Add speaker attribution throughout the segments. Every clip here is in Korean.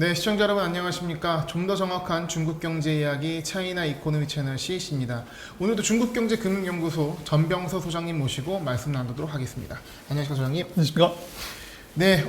Speaker 1: 네, 시청자 여러분 안녕하십니까. 좀 더 정확한 중국 경제 이야기 차이나 이코노미 채널 CH입니다. 오늘도 중국경제금융연구소 전병서 소장님 모시고 말씀 나누도록 하겠습니다. 안녕하십니까, 소장님.
Speaker 2: 안녕하십니까.
Speaker 1: 네,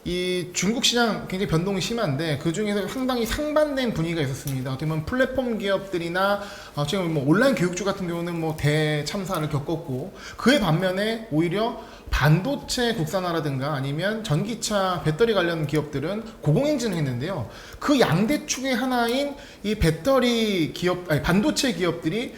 Speaker 1: 이 중국 시장 굉장히 변동이 심한데 그 중에서 상당히 상반된 분위기가 있었습니다. 어떻게 보면 플랫폼 기업들이나 지금 뭐 온라인 교육주 같은 경우는 뭐 대참사를 겪었고, 그에 반면에 오히려 반도체 국산화라든가 아니면 전기차 배터리 관련 기업들은 고공행진을 했는데요. 그 양대축의 하나인 이 배터리 기업, 아니 반도체 기업들이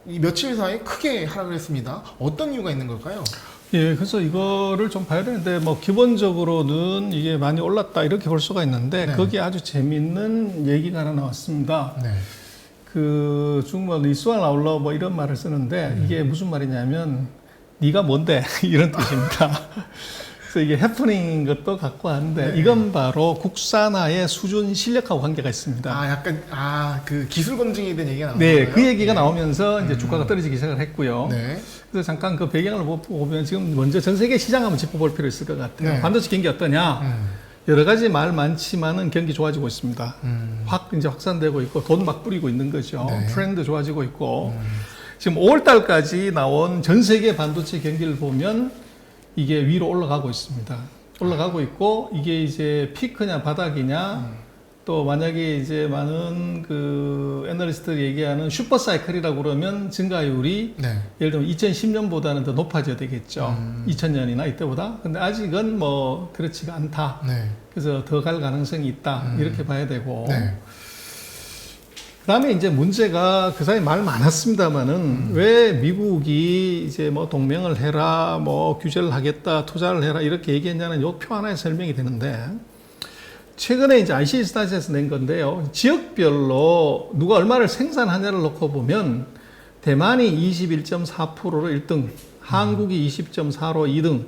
Speaker 1: 이 며칠 사이에 크게 하락을 했습니다. 어떤 이유가 있는 걸까요?
Speaker 2: 예, 그래서 이거를 좀 봐야 되는데, 뭐, 기본적으로는 이게 많이 올랐다, 이렇게 볼 수가 있는데,
Speaker 1: 네.
Speaker 2: 거기에 아주 재밌는 얘기가 하나 나왔습니다.
Speaker 1: 네.
Speaker 2: 그, 중국말 리수알 아울러 뭐 이런 말을 쓰는데, 이게 무슨 말이냐면, 네가 뭔데? 이런 뜻입니다. 그래서 이게 해프닝인 것도 갖고 하는데,
Speaker 1: 네.
Speaker 2: 이건 바로 국산화의 수준 실력하고 관계가 있습니다.
Speaker 1: 약간, 그 기술 검증에 대한 얘기가 나오는
Speaker 2: 네,
Speaker 1: 거예요?
Speaker 2: 그 얘기가 나오면서 이제 주가가 떨어지기 시작을 했고요.
Speaker 1: 네.
Speaker 2: 그래서 잠깐 그 배경을 보면 지금 먼저 전 세계 시장 한번 짚어볼 필요 있을 것 같아요.
Speaker 1: 네.
Speaker 2: 반도체 경기 어떠냐? 여러 가지 말 많지만은 경기 좋아지고 있습니다. 확 이제 확산되고 있고 돈 막 뿌리고 있는 거죠.
Speaker 1: 네.
Speaker 2: 트렌드 좋아지고 있고 지금 5월 달까지 나온 전 세계 반도체 경기를 보면 이게 위로 올라가고 있습니다. 올라가고 있고 이게 이제 피크냐 바닥이냐 또 만약에 이제 많은 그 애널리스트들이 얘기하는 슈퍼 사이클이라고 그러면 증가율이
Speaker 1: 네.
Speaker 2: 예를 들면 2010년보다는 더 높아져야 되겠죠. 2000년이나 이때보다. 근데 아직은 뭐 그렇지가 않다.
Speaker 1: 네.
Speaker 2: 그래서 더 갈 가능성이 있다. 이렇게 봐야 되고.
Speaker 1: 네.
Speaker 2: 그다음에 이제 문제가 그 사이 말 많았습니다만은 왜 미국이 이제 뭐 동맹을 해라, 뭐 규제를 하겠다, 투자를 해라 이렇게 얘기했냐는 요 표 하나에 설명이 되는데 최근에 이제 IC 스타트에서 낸 건데요. 지역별로 누가 얼마를 생산하냐를 놓고 보면 대만이 21.4%로 1등, 한국이 20.4로 2등,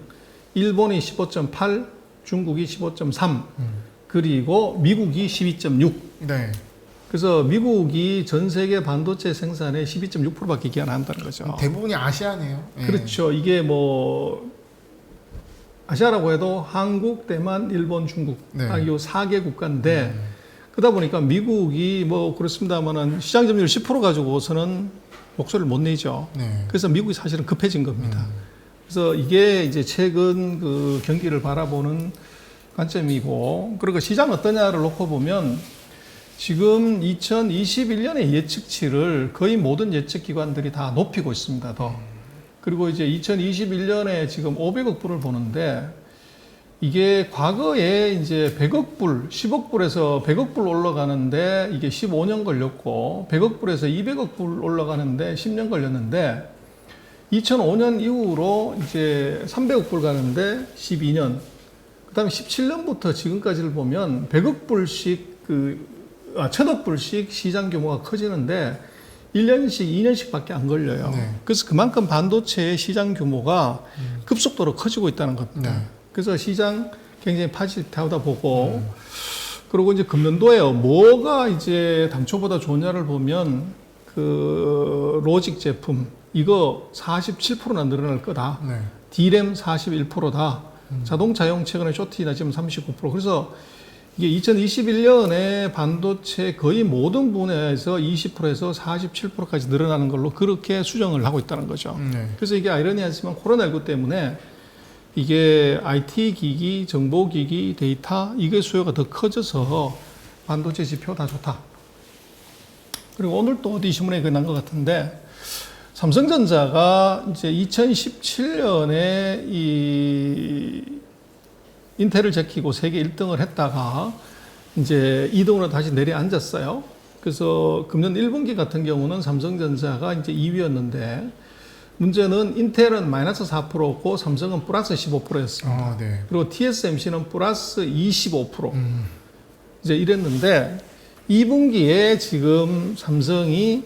Speaker 2: 일본이 15.8, 중국이 15.3, 그리고 미국이 12.6.
Speaker 1: 네.
Speaker 2: 그래서 미국이 전 세계 반도체 생산의 12.6%밖에 기여 안 한다는 거죠.
Speaker 1: 대부분이 아시아네요. 네.
Speaker 2: 그렇죠. 이게 뭐 아시아라고 해도 한국, 대만, 일본, 중국
Speaker 1: 네.
Speaker 2: 딱 이 4개 국가인데 그러다 보니까 미국이 뭐 그렇습니다만은 시장 점유율 10% 가지고서는 목소리를 못 내죠.
Speaker 1: 네.
Speaker 2: 그래서 미국이 사실은 급해진 겁니다. 그래서 이게 이제 최근 그 경기를 바라보는 관점이고 그리고 시장 어떠냐를 놓고 보면 지금 2021년의 예측치를 거의 모든 예측 기관들이 다 높이고 있습니다. 더. 그리고 이제 2021년에 지금 500억 불을 보는데 이게 과거에 이제 100억 불, 10억 불에서 100억 불 올라가는데 이게 15년 걸렸고 100억 불에서 200억 불 올라가는데 10년 걸렸는데 2005년 이후로 이제 300억 불 가는데 12년 그다음에 17년부터 지금까지를 보면 100억 불씩 1000억 불씩 시장 규모가 커지는데 1년씩, 2년씩 밖에 안 걸려요.
Speaker 1: 네.
Speaker 2: 그래서 그만큼 반도체의 시장 규모가 급속도로 커지고 있다는 겁니다.
Speaker 1: 네.
Speaker 2: 그래서 시장 굉장히 파지티하다 보고, 그리고 이제 금년도에요. 뭐가 이제 당초보다 좋냐를 보면, 그, 로직 제품, 이거 47%나 늘어날 거다.
Speaker 1: 네.
Speaker 2: D램 41%다. 자동차용 최근에 쇼티나 지금 39%. 그래서 이게 2021년에 반도체 거의 모든 분야에서 20%에서 47%까지 늘어나는 걸로 그렇게 수정을 하고 있다는 거죠.
Speaker 1: 네.
Speaker 2: 그래서 이게 아이러니하지만 코로나19 때문에 이게 IT 기기, 정보 기기, 데이터 이게 수요가 더 커져서 반도체 지표 다 좋다. 그리고 오늘 또 어디 신문에 난 것 같은데 삼성전자가 이제 2017년에 이 인텔을 제끼고 세계 1등을 했다가 이제 2등으로 다시 내려앉았어요. 그래서 금년 1분기 같은 경우는 삼성전자가 이제 2위였는데 문제는 인텔은 마이너스 4%고 삼성은 플러스 15%였습니다.
Speaker 1: 네.
Speaker 2: 그리고 TSMC는 플러스 25%. 이제 이랬는데 2분기에 지금 삼성이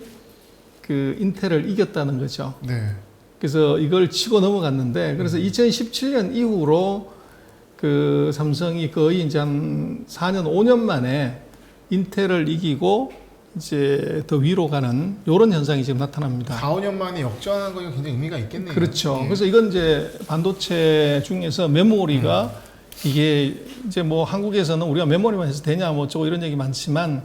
Speaker 2: 그 인텔을 이겼다는 거죠.
Speaker 1: 네.
Speaker 2: 그래서 이걸 치고 넘어갔는데 그래서 2017년 이후로 그 삼성이 거의 이제 한 4년, 5년 만에 인텔을 이기고 이제 더 위로 가는 이런 현상이 지금 나타납니다.
Speaker 1: 4, 5년 만에 역전한 거 굉장히 의미가 있겠네요.
Speaker 2: 그렇죠.
Speaker 1: 예.
Speaker 2: 그래서 이건 이제 반도체 중에서 메모리가 이게 이제 뭐 한국에서는 우리가 메모리만 해서 되냐 뭐 어쩌고 이런 얘기 많지만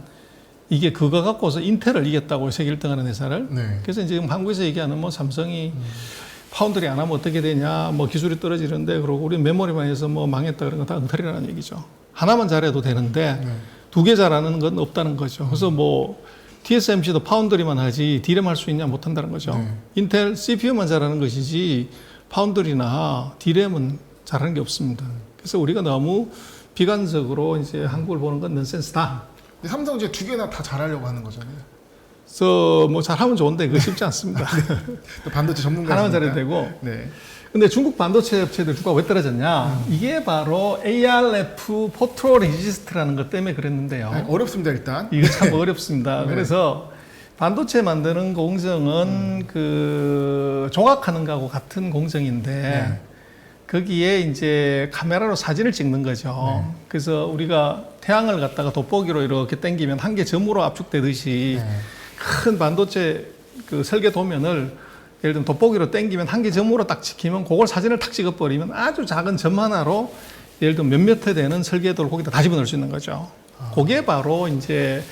Speaker 2: 이게 그거 갖고서 인텔을 이겼다고 세계 1등하는 회사를.
Speaker 1: 네.
Speaker 2: 그래서 이제 지금 한국에서 얘기하는 뭐 삼성이 파운드리 안 하면 어떻게 되냐, 뭐 기술이 떨어지는데 그러고 우리 메모리만 해서 뭐 망했다 그런 거 다 엉터리라는 얘기죠. 하나만 잘해도 되는데
Speaker 1: 네.
Speaker 2: 두 개 잘하는 건 없다는 거죠. 그래서 뭐 TSMC도 파운드리만 하지 디램 할 수 있냐 못 한다는 거죠.
Speaker 1: 네.
Speaker 2: 인텔 CPU만 잘하는 것이지 파운드리나 디램은 잘하는 게 없습니다. 그래서 우리가 너무 비관적으로 이제 한국을 보는 건 넌센스다.
Speaker 1: 근데 삼성 이제 두 개나 다 잘하려고 하는 거잖아요.
Speaker 2: 그래서 뭐 잘하면 좋은데 그거 쉽지 않습니다.
Speaker 1: 또 반도체 전문가.
Speaker 2: 하나만 잘해도 되고.
Speaker 1: 네.
Speaker 2: 근데 중국 반도체 업체들 주가가 왜 떨어졌냐? 이게 바로 ARF 포토 레지스트라는 것 때문에 그랬는데요.
Speaker 1: 네, 어렵습니다 일단.
Speaker 2: 이거 참 어렵습니다.
Speaker 1: 네.
Speaker 2: 그래서 반도체 만드는 공정은 그 조각하는 거하고 같은 공정인데
Speaker 1: 네.
Speaker 2: 거기에 이제 카메라로 사진을 찍는 거죠.
Speaker 1: 네.
Speaker 2: 그래서 우리가 태양을 갖다가 돋보기로 이렇게 당기면 한 개 점으로 압축되듯이
Speaker 1: 네.
Speaker 2: 큰 반도체 그 설계 도면을 예를 들면 돋보기로 당기면 한 개 점으로 딱 찍히면 그걸 사진을 탁 찍어버리면 아주 작은 점 하나로 예를 들면 몇몇 회 되는 설계도를 거기다 다 집어넣을 수 있는 거죠. 그게 바로 이제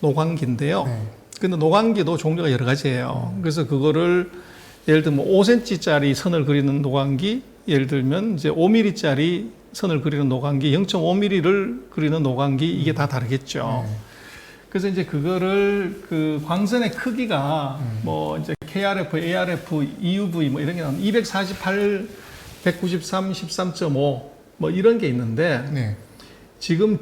Speaker 2: 노광기인데요.
Speaker 1: 네.
Speaker 2: 근데 노광기도 종류가 여러 가지예요. 그래서 그거를 예를 들면 5cm짜리 선을 그리는 노광기, 예를 들면 이제 5mm짜리 선을 그리는 노광기, 0.5mm를 그리는 노광기, 이게 다 다르겠죠. 그래서 이제 그거를 그 광선의 크기가 뭐 이제 KRF, ARF, EUV 뭐 이런 게 나오면 248, 193, 13.5 뭐 이런 게 있는데
Speaker 1: 네.
Speaker 2: 지금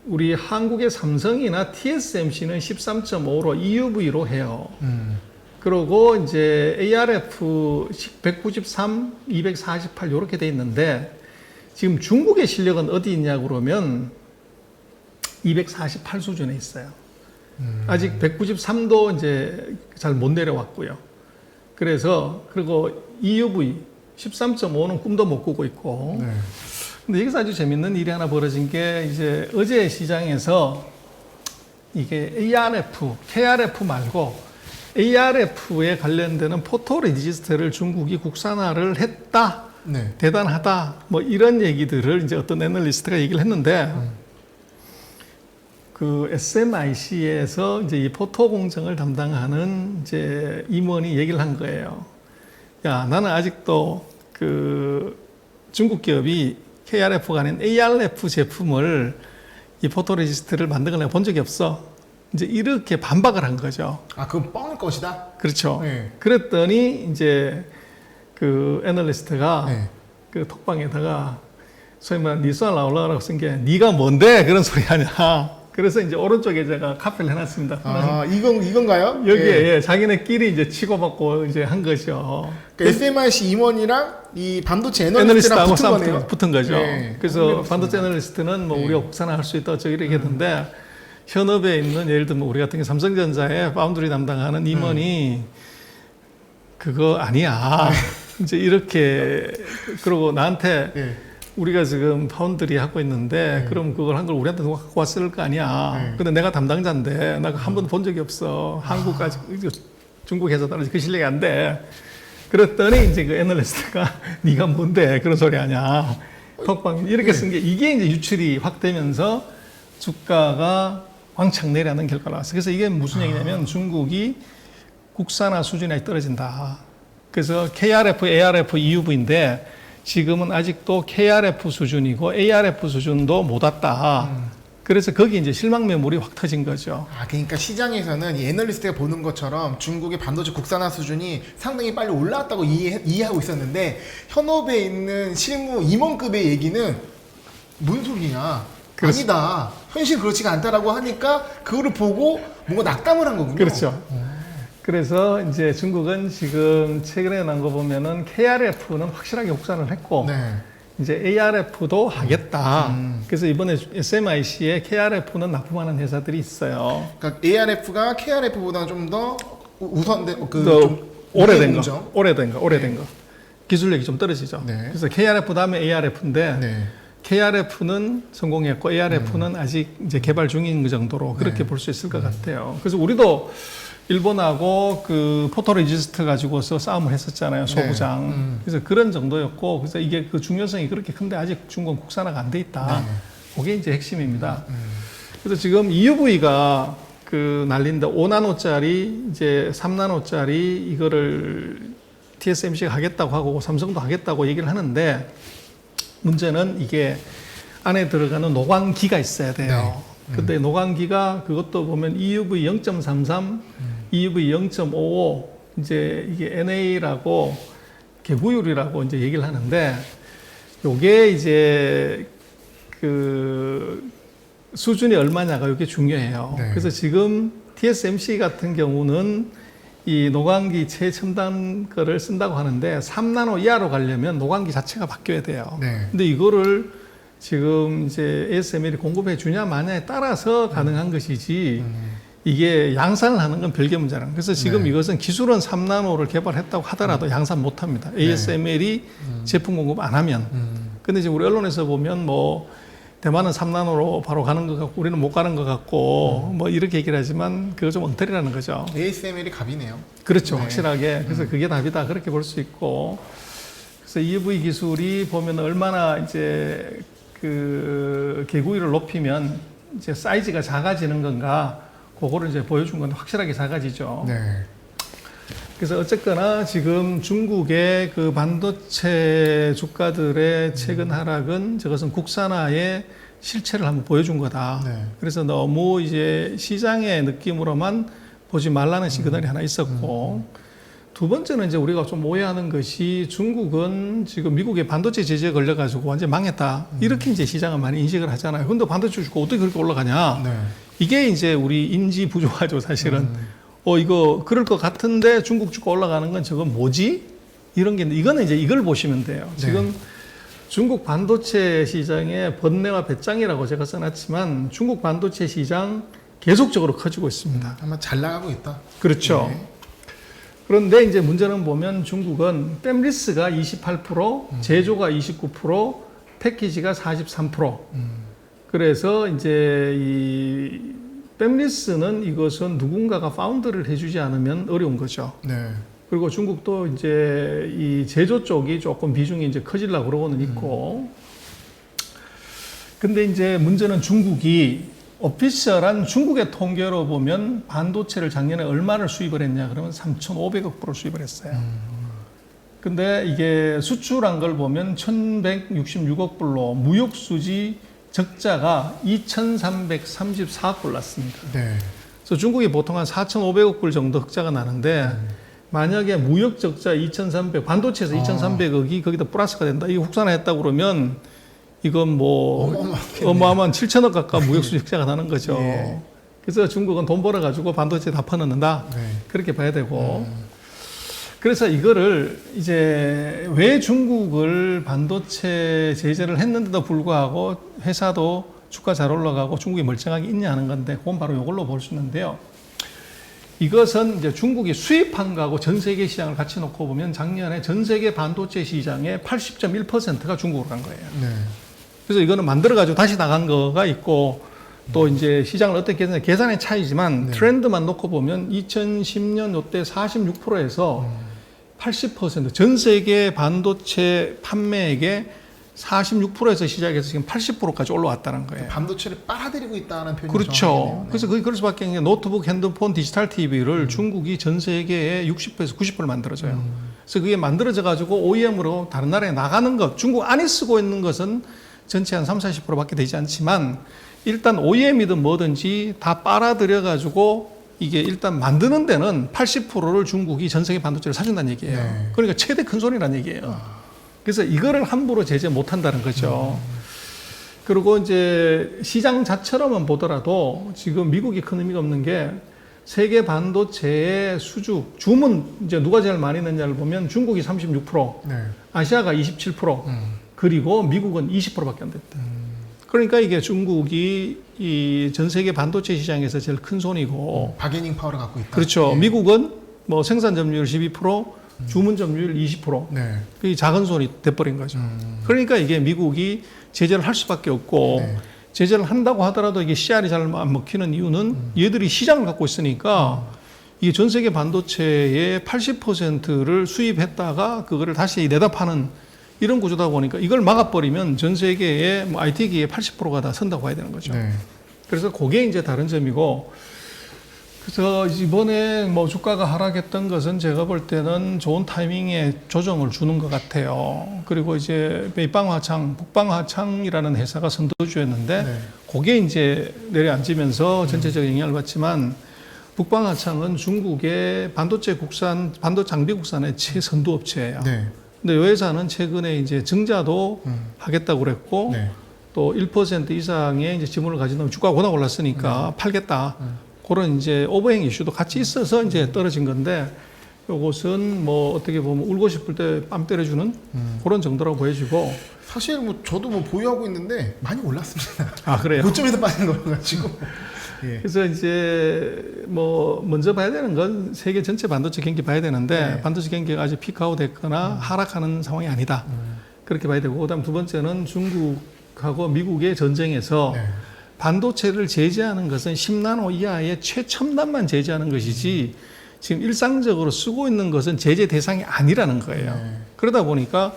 Speaker 2: 우리 한국의 삼성이나 TSMC는 13.5로 EUV로 해요. 그리고 이제 ARF 193, 248 이렇게 돼 있는데 지금 중국의 실력은 어디 있냐 그러면 248 수준에 있어요. 아직 193도 이제 잘 못 내려왔고요. 그래서 그리고 EUV 13.5는 꿈도 못 꾸고 있고.
Speaker 1: 네.
Speaker 2: 근데 여기서 아주 재밌는 일이 하나 벌어진 게 이제 어제 시장에서 이게 ARF, KRF 말고 ARF에 관련되는 포토 레지스트를 중국이 국산화를 했다.
Speaker 1: 네.
Speaker 2: 대단하다. 뭐 이런 얘기들을 이제 어떤 애널리스트가 얘기를 했는데 그 SMIC에서 이제 이 포토 공정을 담당하는 이제 임원이 얘기를 한 거예요. 야, 나는 아직도 그 중국 기업이 KRF가 아닌 ARF 제품을 이 포토 레지스트를 만든 걸 내가 본 적이 없어. 이제 이렇게 반박을 한 거죠.
Speaker 1: 아, 그건 뻥일 것이다.
Speaker 2: 그렇죠.
Speaker 1: 네.
Speaker 2: 그랬더니 이제 그 애널리스트가
Speaker 1: 네.
Speaker 2: 그 톡방에다가 소위 말하는 니수아 나올라라고 쓴 게 네가 뭔데 그런 소리 하냐. 그래서 이제 오른쪽에 제가 카피를 해놨습니다.
Speaker 1: 아, 이건가요?
Speaker 2: 여기에
Speaker 1: 네.
Speaker 2: 예, 자기네끼리 이제 치고받고 이제 한 거죠.
Speaker 1: 그러니까 SMIC 임원이랑 이 반도체 애널리스트랑
Speaker 2: 애널리스트하고
Speaker 1: 붙은
Speaker 2: 싸움
Speaker 1: 거네요.
Speaker 2: 붙은 거죠.
Speaker 1: 네.
Speaker 2: 그래서
Speaker 1: 흥미롭습니다.
Speaker 2: 반도체 애널리스트는 뭐
Speaker 1: 네.
Speaker 2: 우리가 국산화할 수 있다 어쩌고 이러겠는데 현업에 있는 예를 들면 우리 같은 게 삼성전자의 파운드리 담당하는 임원이 그거 아니야. 이제 이렇게 그러고 나한테
Speaker 1: 네.
Speaker 2: 우리가 지금 파운드리 하고 있는데 그럼 그걸 한 걸 우리한테 누가 갖고 왔을 거 아니야. 근데 내가 담당자인데 내가 한 번도 본 적이 없어. 한국까지 중국 회사 따라서 그 실력이 안 돼. 그랬더니 이제 그 애널리스트가 네가 뭔데 그런 소리 하냐. 톡방 이렇게 쓴 게 이게 이제 유출이 확 되면서 주가가 왕창 내려가는 결과가 나왔어요. 그래서 이게 무슨 얘기냐면 중국이 국산화 수준이 떨어진다. 그래서 KRF, ARF, EUV인데 지금은 아직도 KRF 수준이고 ARF 수준도 못 왔다. 그래서 거기 이제 실망 매물이 확 터진 거죠.
Speaker 1: 아, 그러니까 시장에서는 이 애널리스트가 보는 것처럼 중국의 반도체 국산화 수준이 상당히 빨리 올라왔다고 이해하고 있었는데 현업에 있는 실무 임원급의 얘기는 뭔 소리냐? 아니다. 현실 그렇지가 않다라고 하니까 그거를 보고 뭔가 낙담을 한 거군요.
Speaker 2: 그렇죠. 그래서 이제 중국은 지금 최근에 난 거 보면은 KRF는 확실하게 국산을 했고
Speaker 1: 네.
Speaker 2: 이제 ARF도 하겠다. 그래서 이번에 SMIC에 KRF는 납품하는 회사들이 있어요.
Speaker 1: 그러니까 ARF가 KRF보다는 좀 더 우선된
Speaker 2: 더
Speaker 1: 좀
Speaker 2: 오래된
Speaker 1: 공정.
Speaker 2: 거, 오래된 거. 기술력이 좀 떨어지죠.
Speaker 1: 네.
Speaker 2: 그래서 KRF 다음에 ARF인데
Speaker 1: 네.
Speaker 2: KRF는 성공했고 ARF는 아직 이제 개발 중인 그 정도로 그렇게
Speaker 1: 네.
Speaker 2: 볼 수 있을 것 같아요. 그래서 우리도 일본하고 그 포토레지스트 가지고서 싸움을 했었잖아요. 소부장.
Speaker 1: 네.
Speaker 2: 그래서 그런 정도였고, 그래서 이게 그 중요성이 그렇게 큰데 아직 중국은 국산화가 안 돼 있다.
Speaker 1: 네.
Speaker 2: 그게 이제 핵심입니다. 그래서 지금 EUV가 그 날린다 5나노짜리 이제 3나노짜리 이거를 TSMC가 하겠다고 하고 삼성도 하겠다고 얘기를 하는데, 문제는 이게 안에 들어가는 노광기가 있어야 돼요. 근데 노광기가 그것도 보면 EUV 0.33, EUV 0.55 이제 이게 NA라고 개구율이라고 이제 얘기를 하는데, 요게 이제 그 수준이 얼마냐가 이게 중요해요.
Speaker 1: 네.
Speaker 2: 그래서 지금 TSMC 같은 경우는 이 노광기 최첨단 거를 쓴다고 하는데 3나노 이하로 가려면 노광기 자체가 바뀌어야 돼요.
Speaker 1: 네.
Speaker 2: 근데 이거를 지금 이제 ASML이 공급해 주냐 마냐에 따라서 가능한 것이지, 이게 양산을 하는 건 별개 문제라는. 그래서 지금
Speaker 1: 네.
Speaker 2: 이것은 기술은 3나노를 개발했다고 하더라도 양산 못 합니다. ASML이 제품 공급 안 하면. 근데 지금 우리 언론에서 보면 뭐 대만은 3나노로 바로 가는 것 같고 우리는 못 가는 것 같고 뭐 이렇게 얘기를 하지만 그거 좀 엉터리라는 거죠.
Speaker 1: ASML이 갑이네요.
Speaker 2: 그렇죠.
Speaker 1: 네.
Speaker 2: 확실하게. 그래서 그게 답이다. 그렇게 볼 수 있고. 그래서 EUV 기술이 보면 얼마나 이제 그 개구리를 높이면 이제 사이즈가 작아지는 건가, 그거를 이제 보여준 건데 확실하게 작아지죠.
Speaker 1: 네.
Speaker 2: 그래서 어쨌거나 지금 중국의 그 반도체 주가들의 최근 하락은 저것은 국산화의 실체를 한번 보여준 거다.
Speaker 1: 네.
Speaker 2: 그래서 너무 이제 시장의 느낌으로만 보지 말라는 시그널이 하나 있었고, 두 번째는 이제 우리가 좀 오해하는 것이 중국은 지금 미국의 반도체 제재에 걸려가지고 완전 망했다. 이렇게 이제 시장을 많이 인식을 하잖아요. 근데 반도체 주가 어떻게 그렇게 올라가냐.
Speaker 1: 네.
Speaker 2: 이게 이제 우리 인지 부조화죠, 사실은. 이거 그럴 것 같은데 중국 주가 올라가는 건 저건 뭐지? 이런 게 있는데, 이거는 이제 이걸 보시면 돼요. 지금 중국 반도체 시장의 번뇌와 배짱이라고 제가 써놨지만 중국 반도체 시장 계속적으로 커지고 있습니다.
Speaker 1: 아마 잘 나가고 있다.
Speaker 2: 그렇죠.
Speaker 1: 네.
Speaker 2: 그런데 이제 문제는 보면 중국은 뺨리스가 28%, 제조가 29%, 패키지가 43%. 그래서 이제 이 뺨리스는 이것은 누군가가 파운드를 해주지 않으면 어려운 거죠.
Speaker 1: 네.
Speaker 2: 그리고 중국도 이제 이 제조 쪽이 조금 비중이 이제 커지려고 그러고는 있고. 근데 이제 문제는 중국이 오피셜한 중국의 통계로 보면 반도체를 작년에 얼마를 수입을 했냐 그러면 3,500억 불을 수입을 했어요. 근데 이게 수출한 걸 보면 1,166억 불로 무역 수지 적자가 2,334억 불 났습니다.
Speaker 1: 네.
Speaker 2: 그래서 중국이 보통 한 4,500억 불 정도 흑자가 나는데, 만약에 무역 적자 2,300, 반도체에서 2,300억이 거기다 플러스가 된다. 이거 국산화했다고 그러면 이건 뭐 어마어마한 7천억 가까운 무역 수지 흑자가 나는 거죠.
Speaker 1: 예.
Speaker 2: 그래서 중국은 돈 벌어가지고 반도체 다 퍼넣는다.
Speaker 1: 네.
Speaker 2: 그렇게 봐야 되고. 그래서 이거를 이제 왜 중국을 반도체 제재를 했는데도 불구하고 회사도 주가 잘 올라가고 중국이 멀쩡하게 있냐 하는 건데, 그건 바로 이걸로 볼 수 있는데요. 이것은 이제 중국이 수입한 거하고 전 세계 시장을 같이 놓고 보면 작년에 전 세계 반도체 시장의 80.1%가 중국으로 간 거예요.
Speaker 1: 네.
Speaker 2: 그래서 이거는 만들어가지고 다시 나간 거가 있고, 또 이제 시장을 어떻게 했느냐 계산의 차이지만
Speaker 1: 네.
Speaker 2: 트렌드만 놓고 보면 2010년 요때 46%에서 80%, 전 세계 반도체 판매액의 46%에서 시작해서 지금 80%까지 올라왔다는 거예요.
Speaker 1: 반도체를 빨아들이고 있다는 표현이
Speaker 2: 그렇죠.
Speaker 1: 정확하네요. 네.
Speaker 2: 그래서 그게 그럴 수밖에 없는 게 노트북, 핸드폰, 디지털 TV를 중국이 전 세계에 60%에서 90%를 만들어줘요. 그래서 그게 만들어져 가지고 OEM으로 다른 나라에 나가는 것, 중국 안에 쓰고 있는 것은 전체 한 30-40%밖에 되지 않지만 일단 OEM이든 뭐든지 다 빨아들여 가지고 이게 일단 만드는 데는 80%를 중국이 전 세계 반도체를 사준다는 얘기예요.
Speaker 1: 네.
Speaker 2: 그러니까 최대 큰 손이라는 얘기예요. 그래서 이거를 함부로 제재 못 한다는 거죠. 그리고 이제 시장 자체로만 보더라도 지금 미국이 큰 의미가 없는 게 세계 반도체의 수주, 주문 이제 누가 제일 많이 넣냐를 보면 중국이 36%,
Speaker 1: 네.
Speaker 2: 아시아가 27%, 그리고 미국은 20%밖에 안 됐다. 그러니까 이게 중국이 이 전 세계 반도체 시장에서 제일 큰 손이고,
Speaker 1: 바게닝 파워를 갖고 있다.
Speaker 2: 그렇죠.
Speaker 1: 예.
Speaker 2: 미국은 뭐 생산 점유율 12%, 주문 점유율 20%.
Speaker 1: 네.
Speaker 2: 그게 작은 손이 돼버린 거죠. 그러니까 이게 미국이 제재를 할 수밖에 없고,
Speaker 1: 네.
Speaker 2: 제재를 한다고 하더라도 이게 CR이 잘 안 먹히는 이유는 얘들이 시장을 갖고 있으니까 이게 전 세계 반도체의 80%를 수입했다가 그거를 다시 내다 파는 이런 구조다 보니까 이걸 막아버리면 전 세계의 뭐 IT 기의 80%가 다 선다고 봐야 되는 거죠.
Speaker 1: 네.
Speaker 2: 그래서 그게 이제 다른 점이고, 그래서 이번에 뭐 주가가 하락했던 것은 제가 볼 때는 좋은 타이밍에 조정을 주는 것 같아요. 그리고 이제 베이빵화창, 북방화창이라는 회사가 선도주였는데,
Speaker 1: 네.
Speaker 2: 그게 이제 내려앉으면서 전체적인 영향을 받지만, 북방화창은 중국의 반도체 장비 국산의 최선두 업체예요.
Speaker 1: 네.
Speaker 2: 근데 이 회사는 최근에 이제 증자도 하겠다고 그랬고,
Speaker 1: 네.
Speaker 2: 또 1% 이상의 이제 지분을 가진다면 주가가 워낙 올랐으니까 팔겠다. 그런 이제 오버행 이슈도 같이 있어서 이제 떨어진 건데, 요것은 뭐 어떻게 보면 울고 싶을 때 뺨 때려주는 그런 정도라고 보여지고.
Speaker 1: 사실 뭐 저도 뭐 보유하고 있는데 많이 올랐습니다.
Speaker 2: 아, 그래요?
Speaker 1: 고점에서 빠진 거여가지고. 예.
Speaker 2: 그래서 이제 뭐 먼저 봐야 되는 건 세계 전체 반도체 경기 봐야 되는데,
Speaker 1: 네.
Speaker 2: 반도체 경기가 아직 피크아웃 됐거나 하락하는 상황이 아니다. 그렇게 봐야 되고, 그다음 두 번째는 중국하고 미국의 전쟁에서
Speaker 1: 네.
Speaker 2: 반도체를 제재하는 것은 10나노 이하의 최첨단만 제재하는 것이지 지금 일상적으로 쓰고 있는 것은 제재 대상이 아니라는 거예요.
Speaker 1: 네.
Speaker 2: 그러다 보니까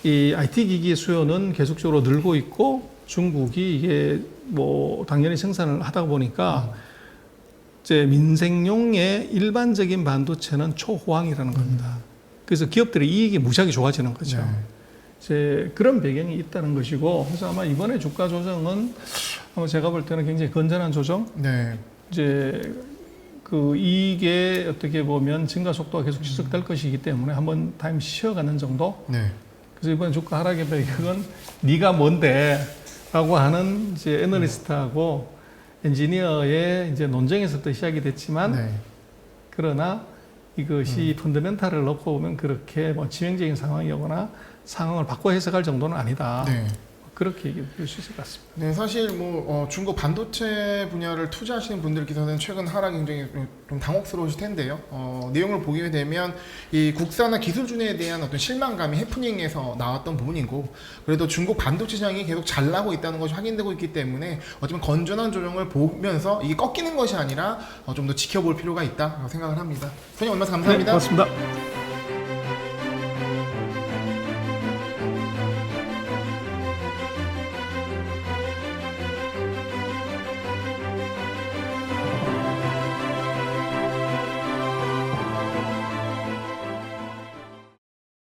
Speaker 2: 이 IT 기기의 수요는 계속적으로 늘고 있고, 중국이 이게 뭐 당연히 생산을 하다 보니까 이제 민생용의 일반적인 반도체는 초호황이라는 겁니다. 그래서 기업들의 이익이 무지하게 좋아지는 거죠.
Speaker 1: 네.
Speaker 2: 이제 그런 배경이 있다는 것이고, 그래서 아마 이번에 주가 조정은 아마 제가 볼 때는 굉장히 건전한 조정.
Speaker 1: 네.
Speaker 2: 이제 그 이익의 어떻게 보면 증가 속도가 계속 지속될 것이기 때문에 한번 타임 쉬어가는 정도.
Speaker 1: 네.
Speaker 2: 그래서 이번 주가 하락의 배경은 네가 뭔데라고 하는 이제 애널리스트하고 엔지니어의 이제 논쟁에서부터 시작이 됐지만,
Speaker 1: 네.
Speaker 2: 그러나 이것이 펀더멘탈을 놓고 보면 그렇게 뭐 치명적인 상황이거나 상황을 바꿔 해석할 정도는 아니다.
Speaker 1: 네.
Speaker 2: 그렇게 얘기해 볼 수 있을 것 같습니다.
Speaker 1: 네, 사실 뭐 중국 반도체 분야를 투자하시는 분들께서는 최근 하락이 굉장히 좀 당혹스러우실 텐데요. 내용을 보게 되면 이 국산화 기술준에 대한 어떤 실망감이 해프닝에서 나왔던 부분이고, 그래도 중국 반도체 시장이 계속 잘 나고 있다는 것이 확인되고 있기 때문에 어쩌면 건전한 조정을 보면서 이게 꺾이는 것이 아니라 좀 더 지켜볼 필요가 있다고 생각을 합니다. 선생님 오늘 말씀 감사합니다.
Speaker 2: 네, 고맙습니다.